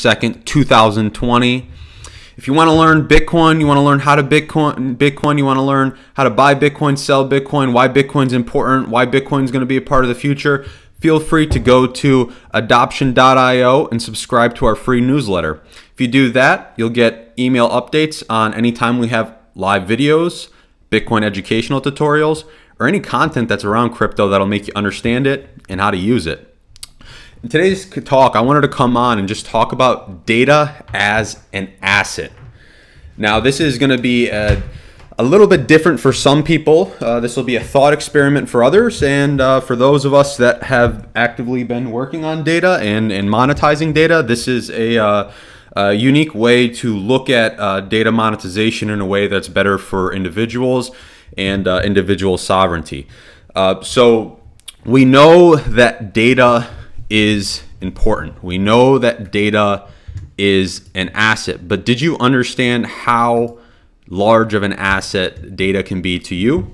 2nd, 2020. If you want to learn Bitcoin, you want to learn how to Bitcoin, you want to learn how to buy Bitcoin, sell Bitcoin, why Bitcoin's important, why Bitcoin's going to be a part of the future, feel free to go to adoption.io and subscribe to our free newsletter. If you do that, you'll get email updates on any time we have live videos, Bitcoin educational tutorials, or any content that's around crypto that'll make you understand it and how to use it. In today's talk, I wanted to come on and just talk about data as an asset. Now, this is going to be a little bit different for some people. This will be a thought experiment for others, and for those of us that have actively been working on data and monetizing data, this is a unique way to look at data monetization in a way that's better for individuals and individual sovereignty. So we know that data is important. We know that data is an asset, but did you understand how large of an asset data can be to you?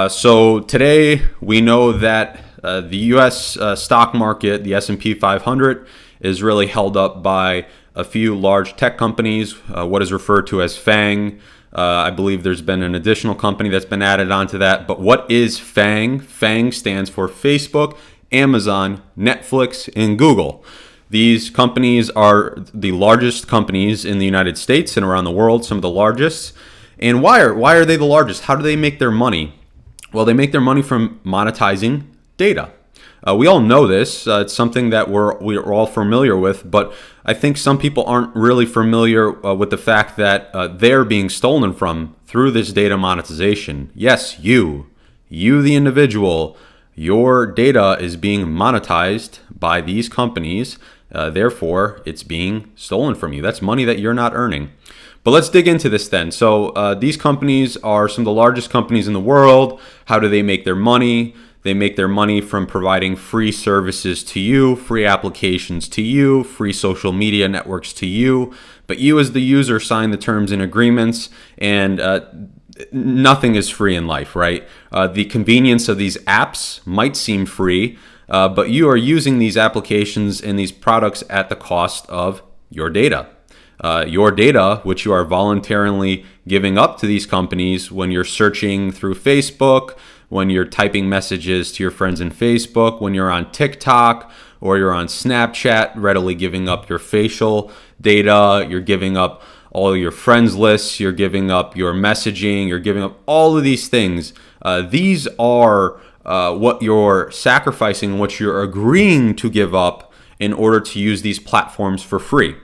So today we know that the US stock market, the S&P 500, is really held up by a few large tech companies, what is referred to as FANG. I believe there's been an additional company that's been added onto that. But what is FANG? FANG stands for Facebook, Amazon, Netflix, and Google. These companies are the largest companies in the United States and around the world, some of the largest. And why are they the largest? How do they make their money? Well, they make their money from monetizing data. We all know this. It's something that we're all familiar with, but I think some people aren't really familiar with the fact that they're being stolen from through this data monetization. Yes, you the individual, your data is being monetized by these companies. Therefore, it's being stolen from you. That's money that you're not earning. But let's dig into this then. So these companies are some of the largest companies in the world. How do they make their money? They make their money from providing free services to you, free applications to you, free social media networks to you. But you as the user sign the terms and agreements, and nothing is free in life, right? The convenience of these apps might seem free, but you are using these applications and these products at the cost of your data. Your data, which you are voluntarily giving up to these companies when you're searching through Facebook, when you're typing messages to your friends in Facebook, when you're on TikTok or you're on Snapchat, readily giving up your facial data, you're giving up all your friends lists, you're giving up your messaging, you're giving up all of these things. These are what you're sacrificing, what you're agreeing to give up in order to use these platforms for free.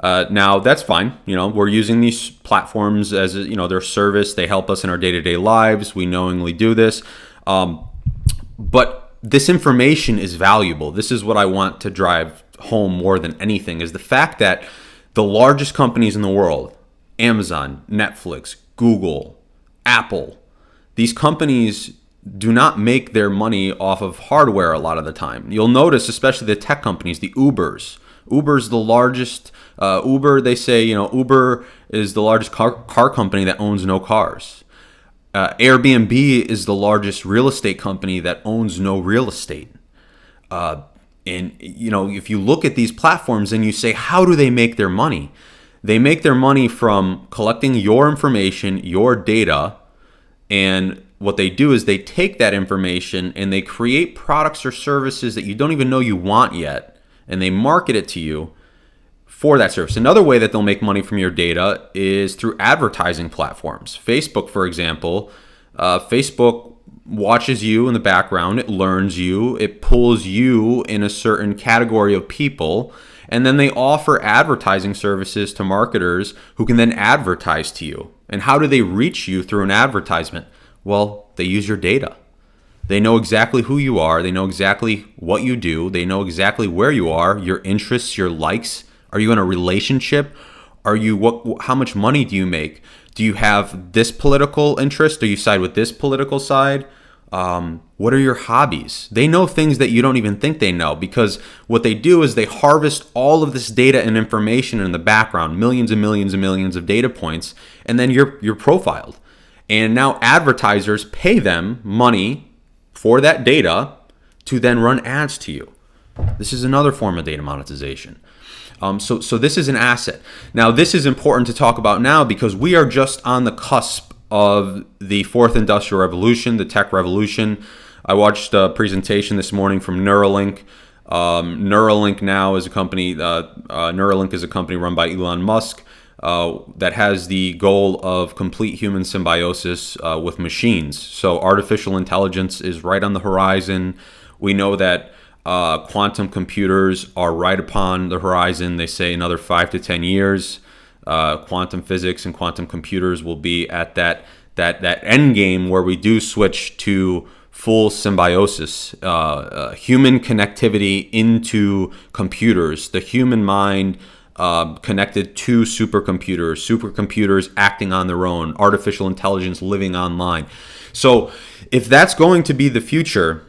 Now that's fine. We're using these platforms as their service. They help us in our day-to-day lives. We knowingly do this. But this information is valuable. This is what I want to drive home more than anything, is the fact that the largest companies in the world, Amazon, Netflix, Google, Apple, these companies do not make their money off of hardware a lot of the time. You'll notice, especially the tech companies, the Ubers. Uber's the largest. They say, Uber is the largest car company that owns no cars. Airbnb is the largest real estate company that owns no real estate. And, if you look at these platforms and you say, how do they make their money? They make their money from collecting your information, your data, and what they do is they take that information and they create products or services that you don't even know you want yet, and they market it to you for that service. Another way that they'll make money from your data is through advertising platforms. Facebook, for example, Facebook watches you in the background, it learns you, it pulls you in a certain category of people, and then they offer advertising services to marketers who can then advertise to you. And how do they reach you through an advertisement? Well, they use your data. They know exactly who you are, they know exactly what you do, they know exactly where you are, your interests, your likes. Are you in a relationship? How much money do you make? Do you have this political interest? Do you side with this political side? What are your hobbies? They know things that you don't even think they know, because what they do is they harvest all of this data and information in the background, millions and millions and millions of data points, and then you're profiled. And now advertisers pay them money for that data to then run ads to you. This is another form of data monetization. So this is an asset. Now, this is important to talk about now because we are just on the cusp of the fourth industrial revolution, the tech revolution. I watched a presentation this morning from Neuralink. Neuralink now is a company. Neuralink is a company run by Elon Musk that has the goal of complete human symbiosis with machines. So artificial intelligence is right on the horizon. We know that quantum computers are right upon the horizon. They say another 5 to 10 years, quantum physics and quantum computers will be at that end game where we do switch to full symbiosis, human connectivity into computers, the human mind connected to supercomputers acting on their own, artificial intelligence living online. So if that's going to be the future,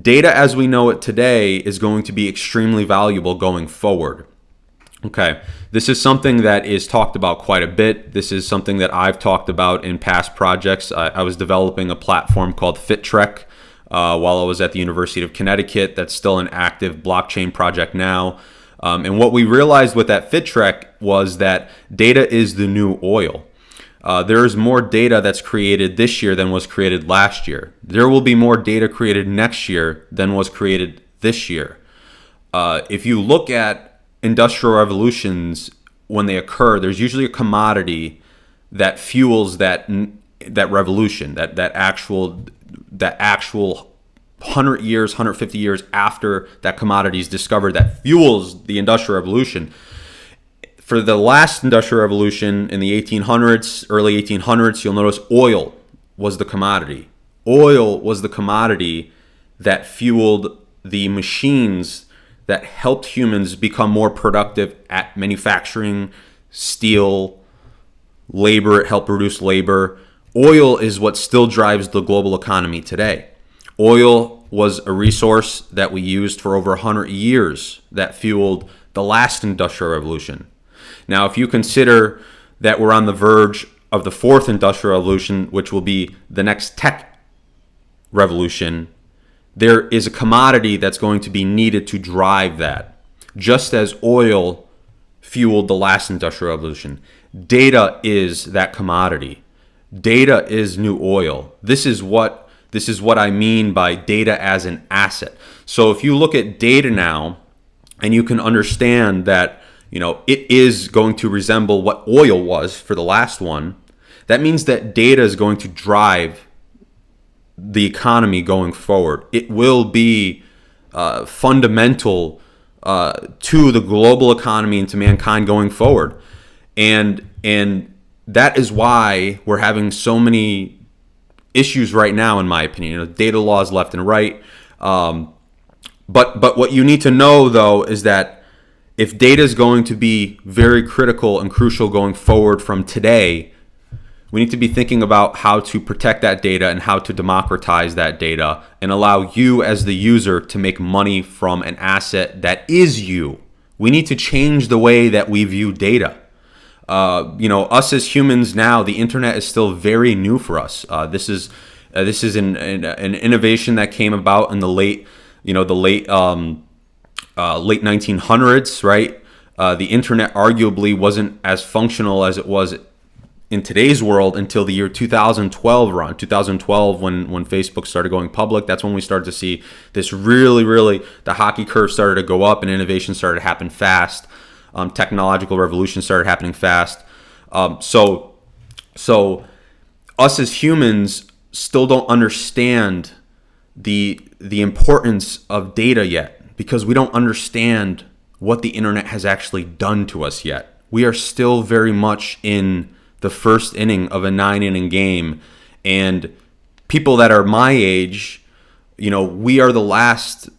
data as we know it today is going to be extremely valuable going forward. Okay, this is something that is talked about quite a bit. This is something that I've talked about in past projects. I was developing a platform called FitTrek while I was at the University of Connecticut. That's still an active blockchain project now. And what we realized with that FitTrek was that data is the new oil. There is more data that's created this year than was created last year. There will be more data created next year than was created this year. If you look at industrial revolutions, when they occur, there's usually a commodity that fuels that revolution, that actual 100 years, 150 years after that commodity is discovered, that fuels the industrial revolution. For the last industrial revolution in the 1800s, early 1800s, you'll notice oil was the commodity. Oil was the commodity that fueled the machines that helped humans become more productive at manufacturing, steel, labor. It helped reduce labor. Oil is what still drives the global economy today. Oil was a resource that we used for over 100 years that fueled the last industrial revolution. Now, if you consider that we're on the verge of the fourth industrial revolution, which will be the next tech revolution, there is a commodity that's going to be needed to drive that. Just as oil fueled the last industrial revolution, data is that commodity. Data is new oil. This is what I mean by data as an asset. So if you look at data now, and you can understand that, it is going to resemble what oil was for the last one, that means that data is going to drive the economy going forward. It will be fundamental to the global economy and to mankind going forward. And that is why we're having so many issues right now, in my opinion. Data laws left and right. But what you need to know, though, is that if data is going to be very critical and crucial going forward from today, we need to be thinking about how to protect that data and how to democratize that data and allow you as the user to make money from an asset that is you. We need to change the way that we view data. Us as humans now, the internet is still very new for us. This is an innovation that came about in the late 1900s, right? The internet arguably wasn't as functional as it was in today's world until the year 2012 around 2012 when Facebook started going public. That's when we started to see this really the hockey curve started to go up and innovation started to happen fast. Technological revolution started happening fast. So us as humans still don't understand the importance of data yet, because we don't understand what the internet has actually done to us yet. We are still very much in the first inning of a 9-inning game, and people that are my age, we are the last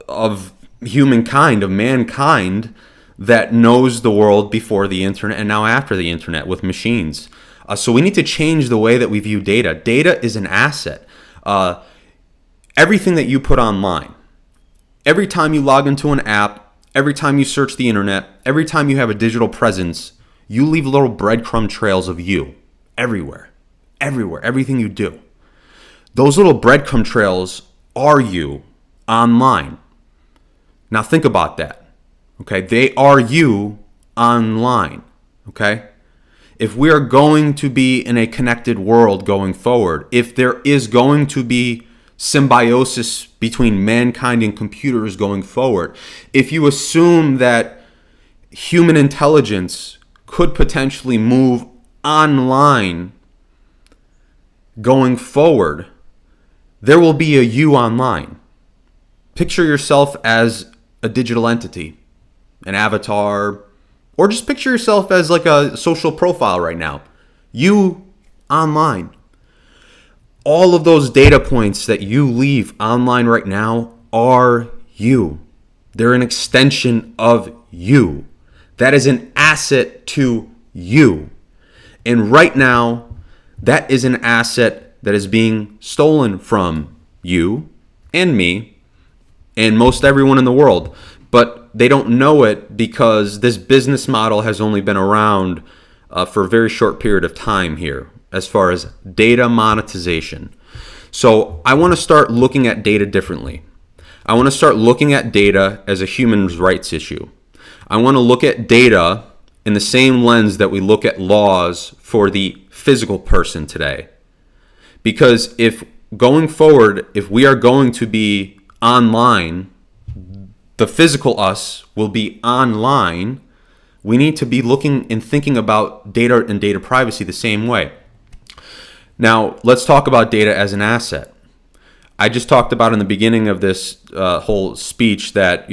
of humankind, of mankind, that knows the world before the internet and now after the internet with machines. So we need to change the way that we view data. Data is an asset. Everything that you put online, every time you log into an app, every time you search the internet, every time you have a digital presence, you leave little breadcrumb trails of you everywhere, everything you do. Those little breadcrumb trails are you online. Now think about that. Okay, they are you online. Okay, if we are going to be in a connected world going forward, if there is going to be symbiosis between mankind and computers going forward, if you assume that human intelligence could potentially move online going forward, there will be a you online. Picture yourself as a digital entity, an avatar, or just picture yourself as like a social profile right now. You online. All of those data points that you leave online right now are you. They're an extension of you. That is an asset to you. And right now, that is an asset that is being stolen from you and me and most everyone in the world. But they don't know it because this business model has only been around for a very short period of time here as far as data monetization. So I want to start looking at data differently. I want to start looking at data as a human rights issue. I want to look at data in the same lens that we look at laws for the physical person today. Because if going forward, if we are going to be online, the physical us will be online, we need to be looking and thinking about data and data privacy the same way. Now, let's talk about data as an asset. I just talked about in the beginning of this whole speech that,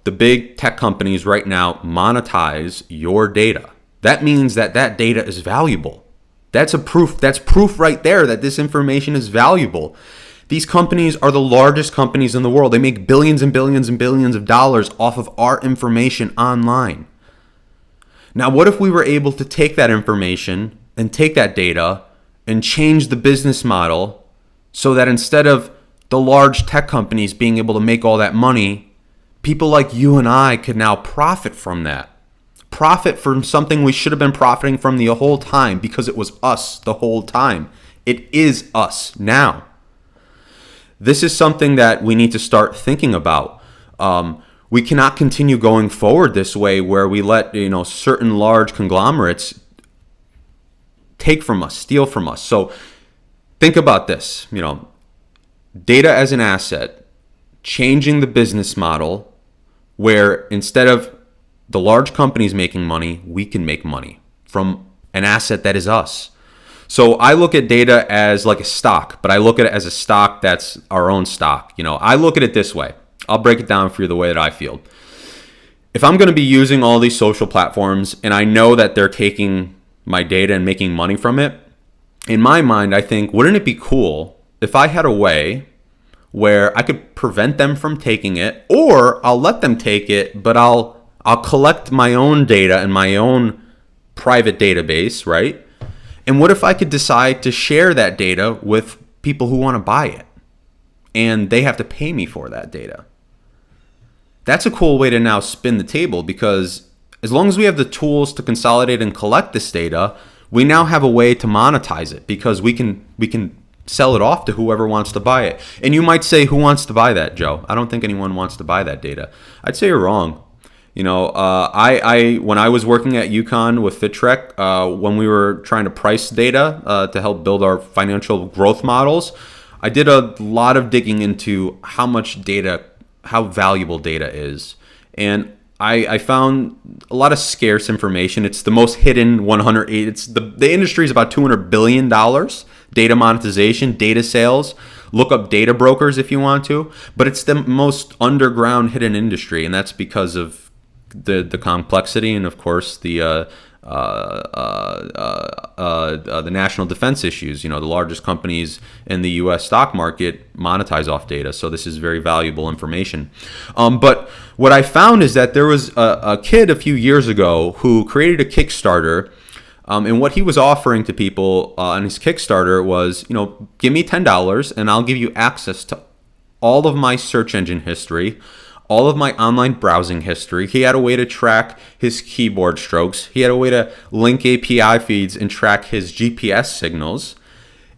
the big tech companies right now monetize your data. That means that data is valuable. That's proof right there that this information is valuable. These companies are the largest companies in the world. They make billions and billions and billions of dollars off of our information online. Now, what if we were able to take that information and take that data and change the business model so that instead of the large tech companies being able to make all that money, people like you and I could now profit from that. Profit from something we should have been profiting from the whole time because it was us the whole time. It is us now. This is something that we need to start thinking about. We cannot continue going forward this way where we let certain large conglomerates take from us, steal from us. So think about this, data as an asset, changing the business model where instead of the large companies making money, we can make money from an asset that is us. So I look at data as like a stock, but I look at it as a stock that's our own stock. I look at it this way. I'll break it down for you the way that I feel. If I'm going to be using all these social platforms and I know that they're taking my data and making money from it, in my mind, I think, wouldn't it be cool if I had a way where I could prevent them from taking it, or I'll let them take it, but I'll collect my own data in my own private database, right? And what if I could decide to share that data with people who want to buy it and they have to pay me for that data? That's a cool way to now spin the table, because as long as we have the tools to consolidate and collect this data, we now have a way to monetize it because we can sell it off to whoever wants to buy it. And you might say, who wants to buy that, Joe? I don't think anyone wants to buy that data. I'd say you're wrong. I when I was working at UConn with FitTrek, when we were trying to price data to help build our financial growth models, I did a lot of digging into how much data, how valuable data is. And I found a lot of scarce information. It's the most hidden 108. It's the industry is about $200 billion. Data monetization, data sales. Look up data brokers if you want to. But it's the most underground hidden industry, and that's because of the complexity and, of course, the national defense issues. The largest companies in the U.S. stock market monetize off data, so this is very valuable information. But what I found is that there was a kid a few years ago who created a Kickstarter, and what he was offering to people on his Kickstarter was, give me $10 and I'll give you access to all of my search engine history, all of my online browsing history. He had a way to track his keyboard strokes. He had a way to link API feeds and track his GPS signals.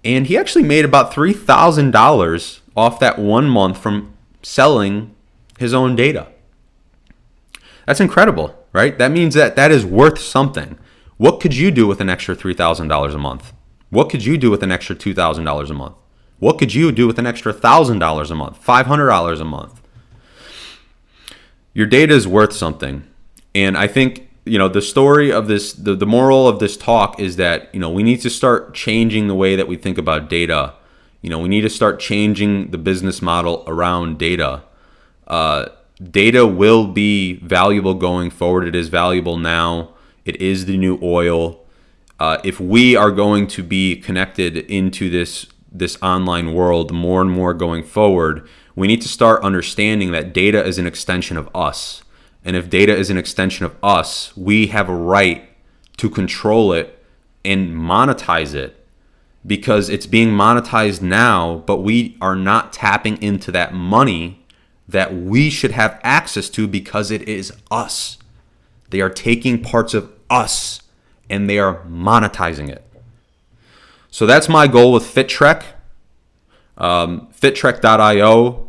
And he actually made about $3,000 off that 1 month from selling his own data. That's incredible, right? That means that that is worth something. What could you do with an extra $3,000 a month? What could you do with an extra $2,000 a month? What could you do with an extra $1,000 a month, $500 a month? Your data is worth something. And I think, the story of this, the moral of this talk is that, we need to start changing the way that we think about data. We need to start changing the business model around data. Data will be valuable going forward. It is valuable now. It is the new oil. If we are going to be connected into this online world more and more going forward, we need to start understanding that data is an extension of us. And if data is an extension of us, we have a right to control it and monetize it, because it's being monetized now, but we are not tapping into that money that we should have access to because it is us. They are taking parts of us and they are monetizing it. So that's my goal with FitTrek. FitTrek.io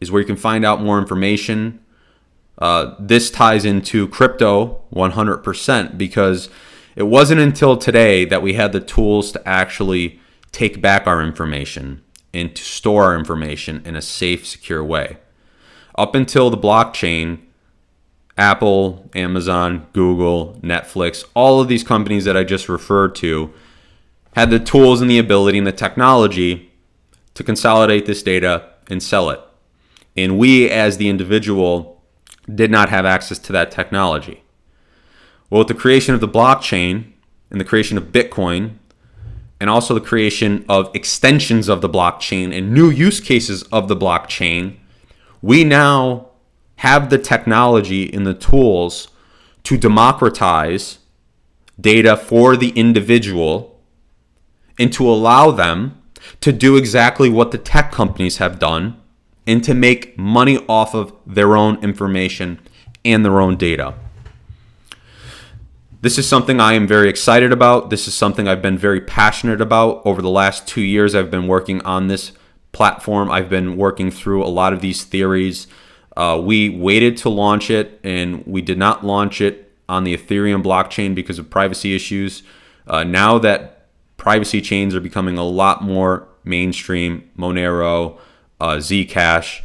is where you can find out more information. This ties into crypto 100% because it wasn't until today that we had the tools to actually take back our information and to store our information in a safe, secure way. Up until the blockchain, Apple, Amazon, Google, Netflix, all of these companies that I just referred to had the tools and the ability and the technology to consolidate this data and sell it. And we as the individual did not have access to that technology. Well, with the creation of the blockchain and the creation of Bitcoin, and also the creation of extensions of the blockchain and new use cases of the blockchain, we now have the technology and the tools to democratize data for the individual and to allow them to do exactly what the tech companies have done and to make money off of their own information and their own data. This is something I am very excited about. This is something I've been very passionate about. Over the last 2 years, I've been working on this platform. I've been working through a lot of these theories. We waited to launch it, and we did not launch it on the Ethereum blockchain because of privacy issues. Now that privacy chains are becoming a lot more mainstream, Monero, Zcash,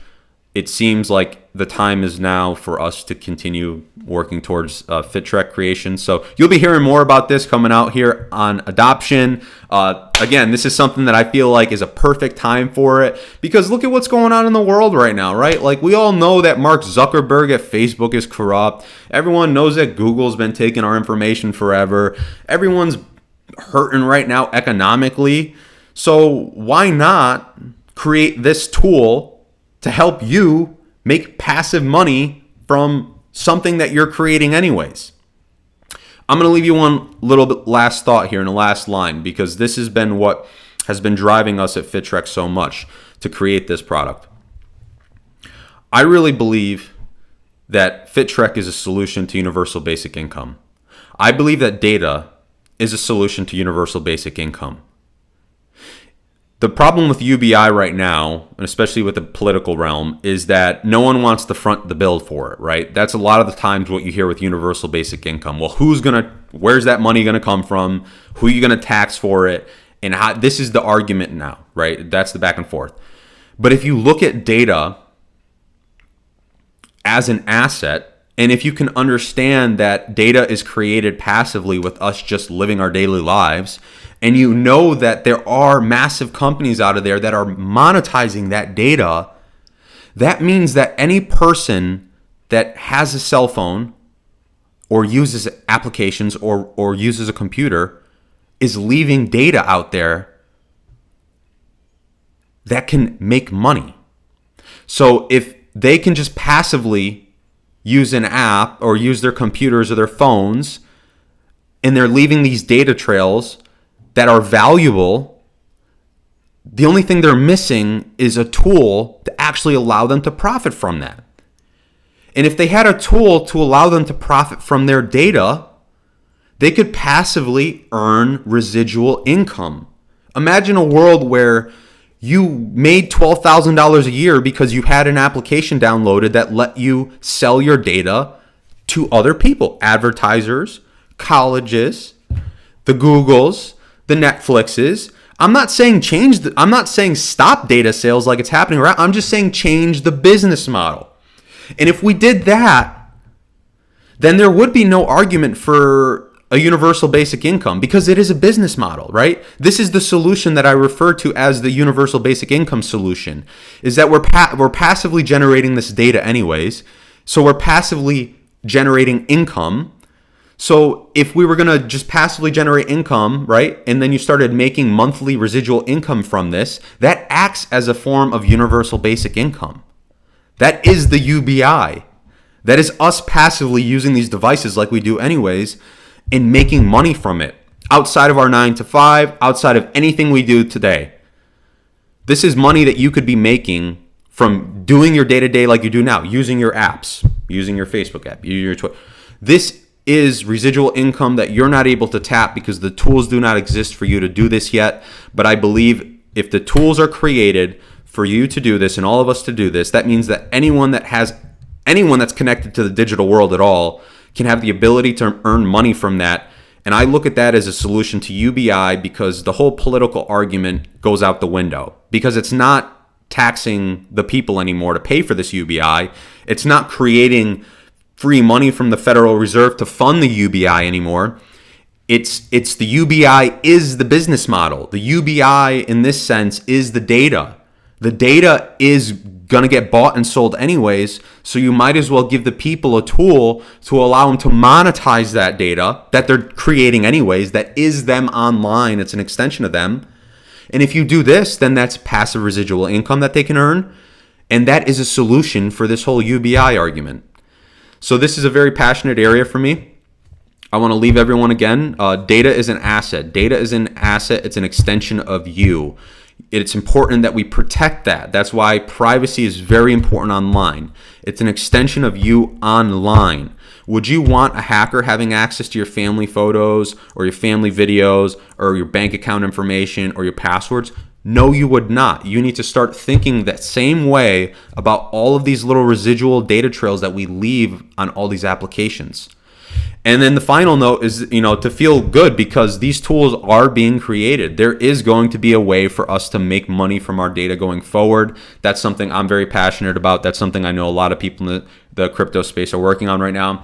it seems like the time is now for us to continue working towards FitTrek creation. So you'll be hearing more about this coming out here on adoption. Again, this is something that I feel like is a perfect time for it because look at what's going on in the world right now, right? Like we all know that Mark Zuckerberg at Facebook is corrupt. Everyone knows that Google's been taking our information forever. Everyone's hurting right now economically. So why not create this tool to help you make passive money from something that you're creating anyways? I'm going to leave you one little bit last thought here in the last line because this has been what has been driving us at FitTrek so much to create this product. I really believe that FitTrek is a solution to universal basic income. I believe that data is a solution to universal basic income. The problem with UBI right now, and especially with the political realm, is that no one wants to front the bill for it, right? That's a lot of the times what you hear with universal basic income. Well, where's that money going to come from? Who are you going to tax for it? And how, this is the argument now, right? That's the back and forth. But if you look at data as an asset, and if you can understand that data is created passively with us just living our daily lives, and you know that there are massive companies out of there that are monetizing that data, that means that any person that has a cell phone or uses applications or uses a computer is leaving data out there that can make money. So if they can just passively use an app or use their computers or their phones, and they're leaving these data trails that are valuable, the only thing they're missing is a tool to actually allow them to profit from that. And if they had a tool to allow them to profit from their data, they could passively earn residual income. Imagine a world where you made $12,000 a year because you had an application downloaded that let you sell your data to other people, advertisers, colleges, the Googles, the Netflixes. I'm not saying I'm not saying stop data sales like it's happening around. I'm just saying change the business model. And if we did that, then there would be no argument for a universal basic income because it is a business model, right? This is the solution that I refer to as the universal basic income solution, is that we're passively generating this data anyways. So we're passively generating income. So if we were going to just passively generate income, right, and then you started making monthly residual income from this, that acts as a form of universal basic income. That is the UBI. That is us passively using these devices like we do anyways and making money from it outside of our 9 to 5, outside of anything we do today. This is money that you could be making from doing your day-to-day like you do now, using your apps, using your Facebook app, using your Twitter. This is residual income that you're not able to tap because the tools do not exist for you to do this yet. But I believe if the tools are created for you to do this and all of us to do this, that means that anyone that's connected to the digital world at all can have the ability to earn money from that. And I look at that as a solution to UBI because the whole political argument goes out the window because it's not taxing the people anymore to pay for this UBI. It's not creating free money from the Federal Reserve to fund the UBI anymore. It's the UBI is the business model. The UBI in this sense is the data. The data is going to get bought and sold anyways, so you might as well give the people a tool to allow them to monetize that data that they're creating anyways, that is them online. It's an extension of them. And if you do this, then that's passive residual income that they can earn. And that is a solution for this whole UBI argument. So this is a very passionate area for me. I want to leave everyone again. Data is an asset. Data is an asset. It's an extension of you. It's important that we protect that. That's why privacy is very important online. It's an extension of you online. Would you want a hacker having access to your family photos or your family videos or your bank account information or your passwords? No, you would not. You need to start thinking that same way about all of these little residual data trails that we leave on all these applications. And then the final note is, to feel good because these tools are being created. There is going to be a way for us to make money from our data going forward. That's something I'm very passionate about. That's something I know a lot of people in the crypto space are working on right now.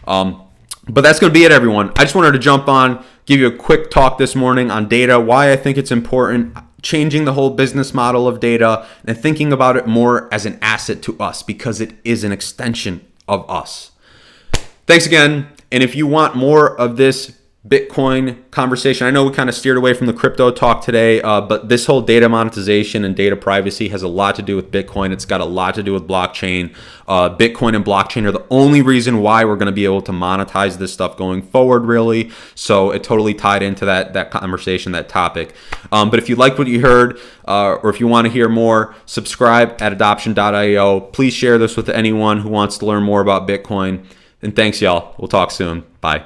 But that's going to be it, everyone. I just wanted to jump on, give you a quick talk this morning on data, why I think it's important, changing the whole business model of data and thinking about it more as an asset to us because it is an extension of us. Thanks again. And if you want more of this Bitcoin conversation, I know we kind of steered away from the crypto talk today, but this whole data monetization and data privacy has a lot to do with Bitcoin. It's got a lot to do with blockchain. Bitcoin and blockchain are the only reason why we're going to be able to monetize this stuff going forward, really. So it totally tied into that conversation, that topic. But if you liked what you heard, or if you want to hear more, subscribe at adoption.io. Please share this with anyone who wants to learn more about Bitcoin. And thanks, y'all. We'll talk soon. Bye.